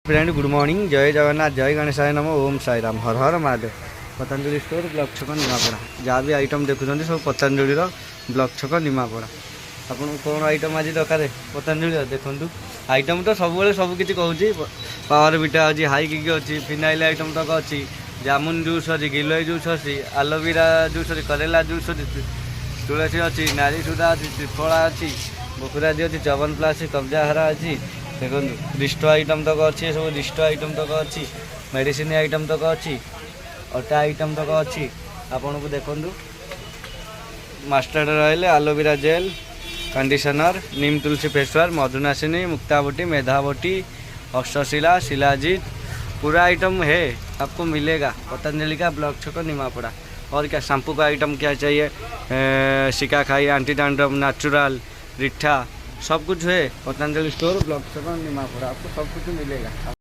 Friend good morning, जय जगन्नाथ, जय गणेशाय नमः, ओम साई राम, हर हर महादेव। पतंजलि स्टोर ब्लॉक छक निमापड़ा, जहाँ भी आइटम देखुं सब पतंजलि ब्लॉक छक निमापड़ा। आपको कौन आइटम आज दरकार पतंजलि देखूँ आइटम तो सब सबकि कहूँ। पावर बिटा अच्छी, हाई किक अच्छी, फिनाइल आइटम तक अच्छी, जामुन जूस अच्छी, गिलोय जूस अच्छी, आलोवेरा जूस अच्छी, करेला जूस अच्छी, तुलसी अच्छी, नारी सुधा अच्छी, त्रिफला अच्छी, बकुराजी अच्छी, चवन प्लास, कब्जा हरा अच्छी। देखो रिस्ट आइटम तक अच्छी, सब रिस्ट आइटम तक अच्छी, मेडिसिन आइटम तक अच्छी, अटा आइटम तक अच्छी। आपन को देखो mustard oil, aloe vera gel, conditioner, neem tulsi face wash, Madhunashini, Muktavati, Medhavati, Akshashila, shilajit, पूरा आइटम है आपको मिलेगा पतंजलि का ब्लॉक छक निमापड़ा। और क्या शैम्पू का आइटम क्या चाहिए, शिकाखाई, एंटी डैंड्रफ, नेचुरल, रिठा, सब कुछ है पतंजलि स्टोर ब्लॉक छक निमापड़ा। आपको सब कुछ मिलेगा।